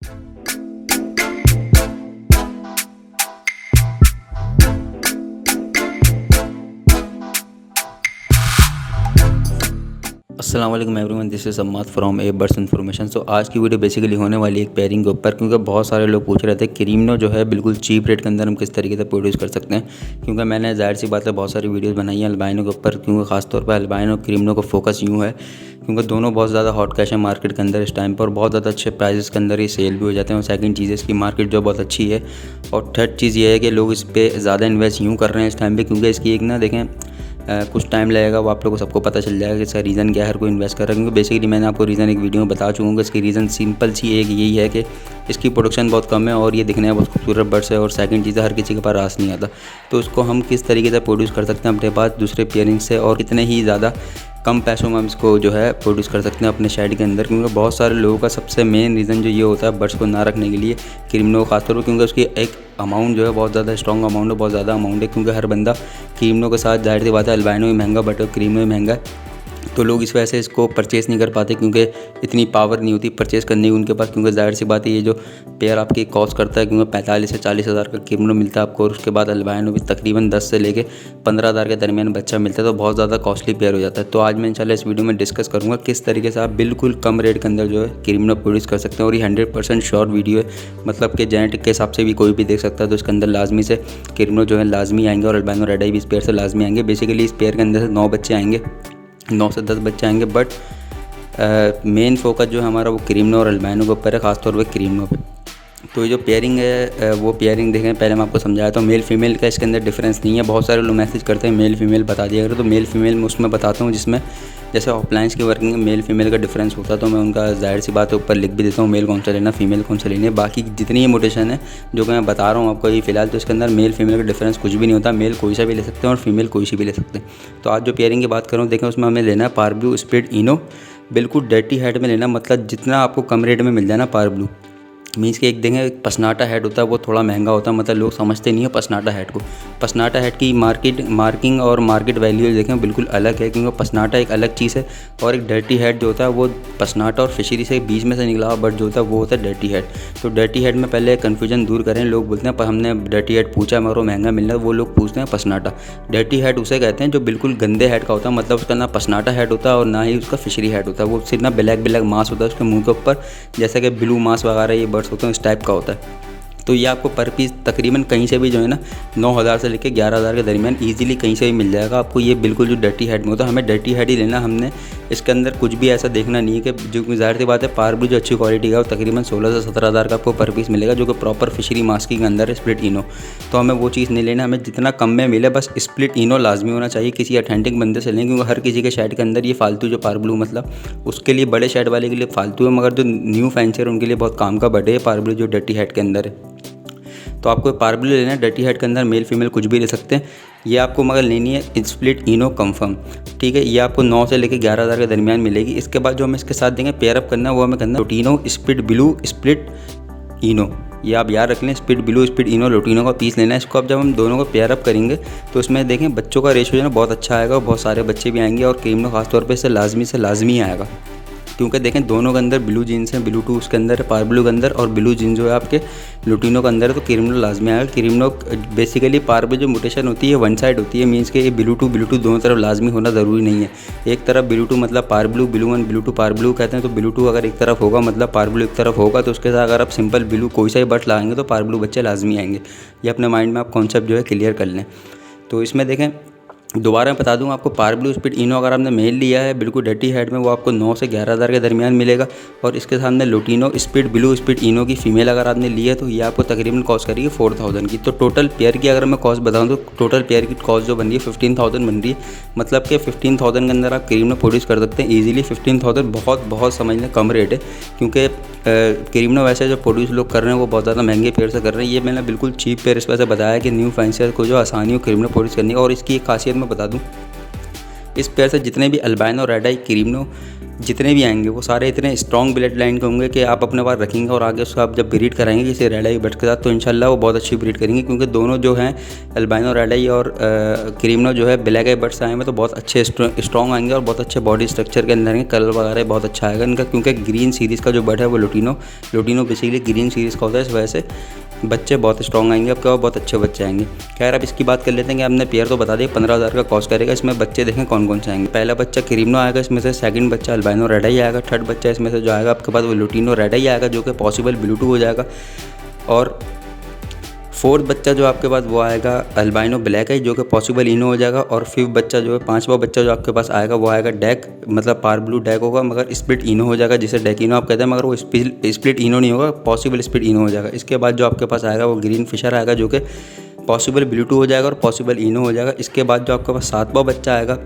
अस्सलाम वालेकुम everyone, this is Ammad from a birds information. So आज की वीडियो बेसिकली होने वाली है एक पेयरिंग के ऊपर, क्योंकि बहुत सारे लोग पूछ रहे थे क्रीमनो जो है बिल्कुल चीप रेट के अंदर हम किस तरीके से प्रोड्यूस कर सकते हैं। क्योंकि मैंने ज़ाहिर सी बात है बहुत सारी वीडियोस बनाई हैं अल्बाइनो के ऊपर, क्योंकि ख़ासतौर पर अल्बाइनो और क्रीमनो का फोकस यूँ है क्योंकि दोनों बहुत ज़्यादा हॉट कैश है मार्केट के अंदर इस टाइम पर, और बहुत ज़्यादा अच्छे प्राइसेस के अंदर ये सेल भी हो जाते हैं। और सेकंड चीज़ है इसकी मार्केट जो बहुत अच्छी है, और थर्ड चीज़ ये है कि लोग इस पर ज़्यादा इन्वेस्ट यूँ कर रहे हैं इस टाइम पर, क्योंकि इसकी एक ना देखें कुछ टाइम लगेगा, वो आप लोगों को सबको पता चल जाएगा कि इसका रीज़न क्या है, हर कोई इन्वेस्ट कर रहा है। क्योंकि बेसिकली मैंने आपको रीज़न एक वीडियो में बता चुका हूँ कि इसकी रीज़न सिंपल सी एक यही है कि इसकी प्रोडक्शन बहुत कम है और ये दिखने में बहुत खूबसूरत बर्ड्स है, और सेकंड चीज़ है हर किसी के पास रास नहीं आता। तो उसको हम किस तरीके से प्रोड्यूस कर सकते हैं अपने पास दूसरे पेयरिंग से, और कितने ही ज़्यादा कम पैसों में हम इसको जो है प्रोड्यूस कर सकते हैं अपने शेड के अंदर। क्योंकि बहुत सारे लोगों का सबसे मेन रीज़न जो ये होता है बर्ड्स को ना रखने के लिए क्रीमनो खासतौर पर, क्योंकि उसकी एक अमाउंट जो है बहुत ज़्यादा स्ट्रॉन्ग अमाउंट है, बहुत ज़्यादा अमाउंट है। क्योंकि हर बंदा क्रीमनो के साथ जाहिर सी बात है अल्बाइनो भी महंगा बट क्रीमनो भी महंगा है, तो लोग इस वजह से इसको परचेज़ नहीं कर पाते, क्योंकि इतनी पावर नहीं होती परचेज़ करने की उनके पास। क्योंकि ज़ाहिर सी बात है ये जो पेयर आपकी कॉस्ट करता है, क्योंकि 45 से 40 हज़ार का क्रीमनो मिलता है आपको, और उसके बाद अल्बाइनो भी तकरीबन 10 से लेके 15 हज़ार के दरमियान बच्चा मिलता है, तो बहुत ज़्यादा कॉस्टली पेयर हो जाता है। तो आज मैं इंशाल्लाह इस वीडियो में डिस्कस करूँगा किस तरीके से आप बिल्कुल कम रेट के अंदर जो है क्रीमनो प्रोड्यूस कर सकते हैं। और ये 100% श्योर वीडियो है, मतलब कि जेनेटिक के हिसाब से भी कोई भी देख सकता है। तो इसके अंदर लाजमी से क्रीमनो जो है लाजमी आएंगे, और अल्बाइनो रेड आई भी इस पेयर से लाजमी आएंगे। बेसिकली इस पेयर के अंदर से 9 बच्चे आएंगे, 9 से 10 बच्चे आएंगे, बट मेन फोकस जो है हमारा वो क्रीमनो और अल्बाइनो के ऊपर है, ख़ासतौर पर क्रीमनो पे। तो ये जो पेयरिंग है वो पेयरिंग देखें, पहले मैं आपको समझाया था मेल फीमेल का इसके अंदर डिफरेंस नहीं है। बहुत सारे लोग मैसेज करते हैं मेल फीमेल बता दिया करो, तो मेल फीमेल मैं उसमें बताता हूँ जिसमें जैसे ऑफलाइंस की वर्किंग में मेल फीमेल का डिफरेंस होता है, तो मैं उनका जाहिर सी बात है ऊपर लिख भी देता हूँ मेल कौन सा लेना फीमेल कौन सा लेनी है। बाकी जितनी ये मोटेशन है जो कि मैं बता रहा हूँ आपको ये फ़िलहाल, तो इसके अंदर मेल फीमेल का डिफरेंस कुछ भी नहीं होता। मेल कोई सा भी ले सकते हैं और फीमेल कोई सी भी ले सकते हैं। तो आज जो पेयरिंग की बात करूँ देखें, उसमें हमें लेना है पारब्लू स्प्लिट इनो, बिल्कुल डर्टी हेड में लेना, मतलब जितना आपको कम रेट में मिल जाए ना पारब्लू मीन्स के एक देखें पसनाटा हेड होता है वो थोड़ा महंगा होता है, मतलब लोग समझते नहीं है पसनाटा हेड को। पसनाटा हेड की मार्किंग और मार्केट वैल्यू देखें बिल्कुल अलग है, क्योंकि पसनाटा एक अलग चीज़ है, और एक डर्टी हेड जो होता है वो पसनाटा और फिशरी से बीच में से निकला हुआ बर्ड जो होता है वो होता है डर्टी हेड। तो डर्टी हेड में पहले कन्फ्यूजन दूर करें, लोग बोलते हैं पर हमने डर्टी हेड पूछा मगर वो महंगा मिल रहा है, वो लोग पूछते हैं पसनाटा। डर्टी हेड उसे कहते हैं जो बिल्कुल गंदे हेड का होता है, मतलब उसका ना पसनाटा हेड होता है और ना ही उसका फिशरी हेड होता है। वो सिर्फ ना ब्लैक ब्लैक मांस होता है उसके मुँह के ऊपर, जैसे कि ब्लू मांस वगैरह ये बर्ड्स होते हैं इस टाइप का होता है। तो ये आपको पर पीस तकरीबन कहीं से भी जो है ना 9,000 से लेकर 11,000 के दरमियान इजीली कहीं से भी मिल जाएगा आपको। ये बिल्कुल जो डर्टी हेड में होता है हमें डर्टी हेड ही लेना, हमने इसके अंदर कुछ भी ऐसा देखना नहीं है कि जो ज़ाहिर सी बात है पारब्लू जो अच्छी क्वालिटी का वो तकरीबन 16 से 17,000 का आपको पर पीस मिलेगा, जो कि प्रॉपर फिशरी मास्किंग के अंदर है स्प्लिट इनो। तो हमें वो चीज़ नहीं लेना, हमें जितना कम में मिले बस स्प्लिट इनो लाजमी होना चाहिए, किसी अथेंटिक बंदे से लें, क्योंकि हर किसी के शेड के अंदर ये फालतू जो पारब्लू मतलब उसके लिए बड़े शेड वाले के लिए फालतू है, मगर जो न्यू फैंसर उनके लिए बहुत काम का बड़े है पारब्लू जो डर्टी हेड के अंदर है। तो आपको पारब्लू लेना है डर्टी हेड के अंदर, मेल फीमेल कुछ भी ले सकते हैं। ये आपको मगर लेनी है स्प्लिट इनो कंफर्म, ठीक है। ये आपको 9 से लेकर 11,000 के दरमियान मिलेगी। इसके बाद जो हमें इसके साथ देंगे पेयर अप करना है वो हमें करना है लोटिनो स्प्लिट ब्लू स्प्लिट इनो। ये आप याद रख लें, स्प्लिट ब्लू स्प्लिट इनो लोटिनो का पीस लेना है। इसको अब जब हम दोनों को पेयर अप करेंगे तो इसमें देखें बच्चों का रेशियो जो है ना बहुत अच्छा आएगा, और बहुत सारे बच्चे भी आएंगे, और क्रीमनो खासतौर पर इससे लाजमी आएगा, क्योंकि देखें दोनों के अंदर ब्लू जीन्स हैं, ब्लू टू उसके अंदर है पारब्लू के अंदर, और ब्लू जीन्स जो है आपके लुटिनो के अंदर है, तो क्रीमनो लाजमी आएगा। क्रीमनो बेसिकली पारब्लू जो मोटेशन होती है वन साइड होती है, मीन्स के ये ब्लू टू दोनों तरफ लाजमी होना ज़रूरी नहीं है। एक तरफ ब्लू टू मतलब पारब्लू, ब्लू वन ब्लू टू पारब्लू कहते हैं, तो ब्लू टू अगर एक तरफ होगा मतलब पारब्लू एक तरफ होगा, तो उसके साथ अगर आप सिंपल ब्लू कोई सा ही बर्ड लगाएंगे तो पारब्लू बच्चे लाजमी आएंगे। ये अपने माइंड में आप कॉन्सेप्ट जो है क्लियर कर लें। तो इसमें देखें दोबारा मैं बता दूं आपको पारब्लू स्प्लिट इनो अगर आपने मेल लिया है बिल्कुल डर्टी हेड में वो आपको 9 से 11,000 के दरमियान मिलेगा, और इसके सामने लोटिनो स्प्लिट ब्लू स्प्लिट इनो की फीमेल अगर आपने ली है तो ये आपको तकरीबन कॉस्ट करेगी 4,000 की। तो टोटल पेयर की अगर मैं कॉस्ट बताऊं तो टोटल पेयर की कॉस्ट जो बन रही है 15,000 बन रही है, मतलब कि 15,000 के अंदर आप क्रीमनो प्रोड्यूस कर सकते हैं ईजिली। 15,000 बहुत समझ लें कम रेट है, क्योंकि क्रीमनो वैसे जो प्रोड्यूस लोग कर रहे हैं वो बहुत ज़्यादा महंगे पेयर से कर रहे हैं। ये मैंने बिल्कुल चीप पेयर इस वजह से बताया कि न्यू फैंसर को जो आसानी हो क्रीमनो प्रोड्यूस करनी है। और इसकी एक खासियत मैं बता दूँ, इस पेयर से जितने भी अल्बाइनो रेड आई क्रीमनो जितने भी आएंगे वो सारे इतने स्ट्रॉन्ग ब्लड लाइन के होंगे कि आप अपने पास रखेंगे और आगे उसको आप जब ब्रीड कराएंगे किसी रेड आई बर्ड्स के साथ तो इंशाल्लाह वो बहुत अच्छी ब्रीड करेंगे, क्योंकि दोनों जो हैं अल्बाइनो रेड आई और क्रीमनो जो है ब्लैक आई बर्ड्स आए हैं तो बहुत अच्छे स्ट्रॉन्ग आएंगे और बहुत अच्छे बॉडी स्ट्रक्चर के अंदर कलर वगैरह बहुत अच्छा आएगा इनका, क्योंकि ग्रीन सीरीज़ का जो बर्ड है वो लुटिनो बेसिकली ग्रीन सीरीज़ का होता है, इस वजह से बच्चे बहुत स्ट्रॉन्ग आएंगे आपके पास, बहुत अच्छे बच्चे आएंगे। खैर अब इसकी बात कर लेते हैं कि आपने पेयर तो बता दिया 15,000 का कॉस्ट करेगा। इसमें बच्चे देखें कौन कौन से आएंगे। पहला बच्चा क्रीमनो आएगा, इसमें से सेकंड बच्चा अल्बाइनो रेड आई आएगा, थर्ड बच्चा इसमें से जो आएगा आपके पास वो लुटिनो रेड आई आएगा जो कि पॉसिबल ब्लूटूथ हो जाएगा, और फोर्थ बच्चा जो आपके पास वो आएगा अल्बाइनो ब्लैक आई जो कि पॉसिबल इनो हो जाएगा, और फिफ्थ बच्चा जो है पांचवा बच्चा जो आपके पास आएगा वो आएगा डैक, मतलब पार ब्लू डैक होगा मगर स्प्लिट इनो हो जाएगा, जिसे डैक इनो आप कहते हैं, मगर वो स्प्लिट इनो नहीं होगा, पॉसिबल स्प्लिट इनो हो जाएगा। इसके बाद जो आपके पास आएगा वो ग्रीन फिशर आएगा जो कि पॉसिबल ब्लूटूथ हो जाएगा और पॉसिबल इनो हो जाएगा। इसके बाद जो आपके पास सातवां बच्चा आएगा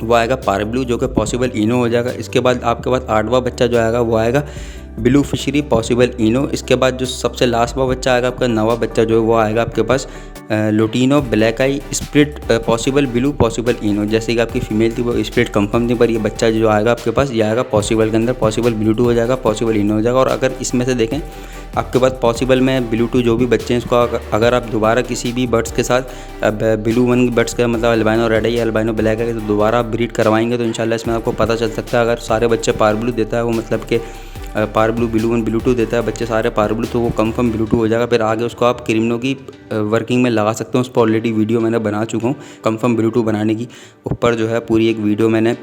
वो आएगा पार ब्लू जो कि पॉसिबल इनो हो जाएगा। इसके बाद आपके पास आठवां बच्चा जो आएगा वो आएगा ब्लू फिशरी पॉसिबल इनो। इसके बाद जो सबसे लास्टवां बच्चा आएगा आपका नवा बच्चा जो है वो आएगा आपके पास लुटिनो ब्लैक आई स्प्लिट पॉसिबल ब्लू पॉसिबल इनो। जैसे कि आपकी फीमेल थी वो स्प्लिट कंफर्म थी, पर ये बच्चा जो आएगा आपके पास ये आएगा पॉसिबल के अंदर, पॉसिबल ब्लूटूथ हो जाएगा, पॉसिबल इनो हो जाएगा। और अगर इसमें से देखें आपके पास पॉसिबल में ब्लूटूथ जो भी बच्चे हैं इसको अगर आप दोबारा किसी भी बर्ड्स के साथ ब्लू वन बर्ड्स का मतलब अल्बाइनो रेड आई या अल्बाइनो ब्लैक आई तो दोबारा आप ब्रीड करवाएंगे तो इंशाल्लाह इसमें आपको पता चल सकता है। अगर सारे बच्चे पार ब्लू देता है वो मतलब कि पार ब्लू ब्लू वन ब्लूटूथ देता है बच्चे सारे पार ब्लू तो वो कंफर्म ब्लूटूथ हो जाएगा। फिर आगे उसको आप क्रीमनो की वर्किंग में लगा सकते हो, उस पर ऑलरेडी वीडियो मैंने बना चुका हूँ कंफर्म ब्लूटूथ बनाने की, ऊपर जो है पूरी एक वीडियो मैंने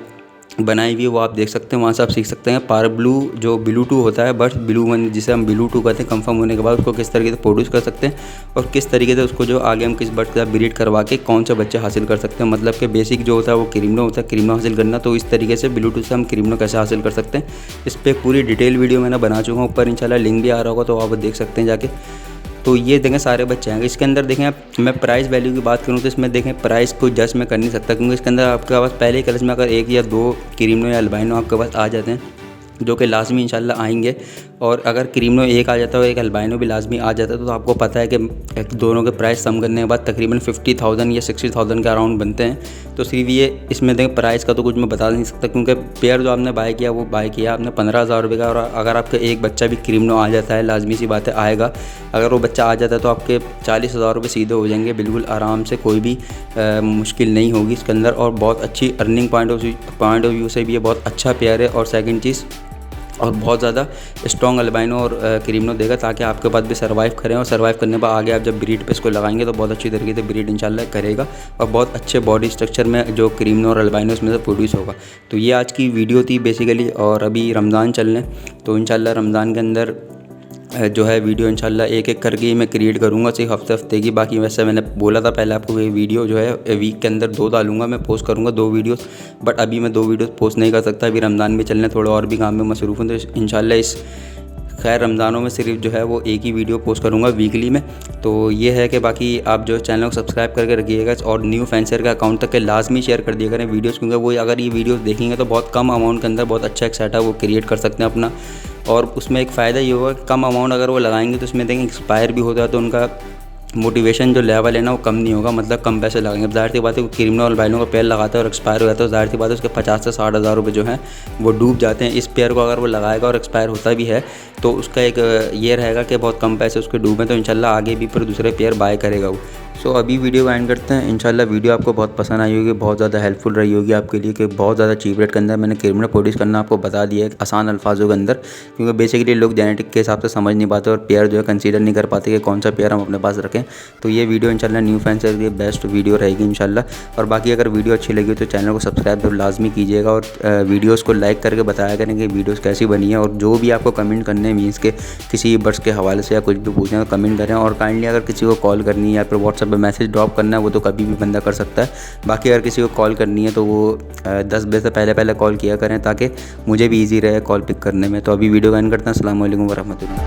बनाई हुई है वो आप देख सकते हैं, वहाँ से आप सीख सकते हैं पार ब्लू जो ब्लूटूथ होता है बट ब्लू वन जिसे हम ब्लूटूथ कहते हैं कंफर्म होने के बाद उसको किस तरीके से प्रोड्यूस कर सकते हैं और किस तरीके से उसको जो आगे हम किस बर्ड के साथ ब्रीड करवा के कौन से बच्चे हासिल कर सकते हैं। मतलब कि बेसिक जो होता है वो क्रीमनो होता है, क्रीमनो हासिल करना, तो इस तरीके से ब्लूटूथ से हम क्रीमनो कैसे हासिल कर सकते हैं इस पर पूरी डिटेल वीडियो मैंने बना चुका हूँ, ऊपर इंशाल्लाह लिंक भी आ रहा होगा तो आप देख सकते हैं जाके। तो ये देखें सारे बच्चे आएंगे। इसके अंदर देखें आप मैं प्राइस वैल्यू की बात करूँ तो इसमें देखें प्राइस को जज मैं कर नहीं सकता, क्योंकि इसके अंदर आपके पास पहले कलर्स में अगर एक या दो क्रीमनो या अल्बाइनो आपके पास आ जाते हैं जो कि लाजमी इंशाल्लाह आएंगे, और अगर क्रीमनो एक आ जाता है और एक अल्बाइनो भी लाजमी आ जाता है तो आपको पता है कि दोनों के प्राइस सम करने के बाद तकरीबन 50,000 या 60,000 के अराउंड बनते हैं। तो सिर्फ ये इसमें देखें प्राइस का तो कुछ मैं बता नहीं सकता, क्योंकि पेयर जो आपने बाय किया वो बाय किया आपने 15,000 रुपये का, और अगर आपका एक बच्चा भी क्रीमनो आ जाता है लाजमी सी बात है आएगा, अगर वो बच्चा आ जाता है तो आपके 40,000 रुपये सीधे हो जाएंगे बिल्कुल आराम से, कोई भी मुश्किल नहीं होगी इसके अंदर, और बहुत अच्छी अर्निंग पॉइंट ऑफ व्यू से भी ये बहुत अच्छा पेयर है। और सेकंड चीज़ और बहुत ज़्यादा स्ट्रॉन्ग अल्बाइनो और क्रीमनो देगा ताकि आपके पास भी सर्वाइव करें, और सर्वाइव करने पर आगे आप जब ब्रीड पे इसको लगाएंगे तो बहुत अच्छी तरीके से ब्रीड इंशाल्लाह करेगा और बहुत अच्छे बॉडी स्ट्रक्चर में जो क्रीमनो और अल्बाइनो इसमें से प्रोड्यूस होगा। तो ये आज की वीडियो थी बेसिकली, और अभी रमज़ान चल रहे तो इंशाल्लाह रमज़ान के अंदर जो है वीडियो इंशाल्लाह एक एक करके ही मैं क्रिएट करूँगा सिर्फ हफ्ते की। बाकी वैसे मैंने बोला था पहले आपको ये वीडियो जो है वीक के अंदर 2 डालूंगा, मैं पोस्ट करूँगा 2 वीडियोस, बट अभी मैं 2 वीडियोस पोस्ट नहीं कर सकता, अभी रमज़ान में चलने थोड़ा और भी काम में मसरूफ़ हूँ। तो इंशाल्लाह इस खैर रमज़ानों में सिर्फ जो है वो एक ही वीडियो पोस्ट करूँगा वीकली में। तो ये है कि बाकी आप जो चैनल को सब्सक्राइब करके रखिएगा और न्यू फैंसर के अकाउंट तक के लाजमी शेयर कर दिया करें वीडियोस, क्योंकि वो अगर ये वीडियोस देखेंगे तो बहुत कम अमाउंट के अंदर बहुत अच्छा एक सेटअप वो क्रिएट कर सकते हैं अपना, और उसमें एक फ़ायदा ये होगा कम अमाउंट अगर वो लगाएंगे तो उसमें देखेंगे एक्सपायर भी होता है तो उनका मोटिवेशन जो लेवल है ना वो कम नहीं होगा, मतलब कम पैसे लगाएंगे। ज़ाहिर सी बात है क्रीमनो और अल्बाइनो का पेयर लगाता है और एक्सपायर हो जाता है, ज़ाहिर सी बात है उसके 50 से 60,000 रुपये जो हैं वो डूब जाते हैं। इस पेयर को अगर वो लगाएगा और एक्सपायर होता भी है तो उसका एक ये रहेगा कि बहुत कम पैसे उसके डूबे, तो इंशाल्लाह आगे भी फिर दूसरे पेयर बाय करेगा वो। सो अभी वीडियो एंड करते हैं। इंशाल्लाह वीडियो आपको बहुत पसंद आई होगी, बहुत ज़्यादा हेल्पफुल रही होगी आपके लिए कि बहुत ज़्यादा चीप रेट के अंदर मैंने क्रीमनो प्रोड्यूस करना आपको बता दिया है आसान अल्फाजों के अंदर, क्योंकि बेसिकली लोग जेनेटिक के हिसाब से समझ नहीं पाते और पेयर जो है कंसीडर नहीं कर पाते कि कौन सा पेयर हम अपने पास रखें। तो ये वीडियो इंशाल्लाह न्यू फैंसर के लिए बेस्ट वीडियो रहेगी इंशाल्लाह। और बाकी अगर वीडियो अच्छी लगी तो चैनल को सब्सक्राइब जरूर लाजमी कीजिएगा और वीडियोज़ को लाइक करके बताया करें कि वीडियोज़ कैसी बनी है, और जो भी आपको कमेंट करने मीन्स के किसी बर्ड्स के हवाले से या कुछ भी पूछना है तो कमेंट करें। और काइंडली अगर किसी को कॉल करनी है या फिर व्हाट्सएप पर मैसेज ड्रॉप करना है वो तो कभी भी बंदा कर सकता है। बाकी अगर किसी को कॉल करनी है तो वो 10 बजे से पहले कॉल किया करें ताकि मुझे भी ईजी रहे कॉल पिक करने में। तो अभी वीडियो एंड करते हैं। अस्सलाम वालेकुम वरहमतुल्लाह।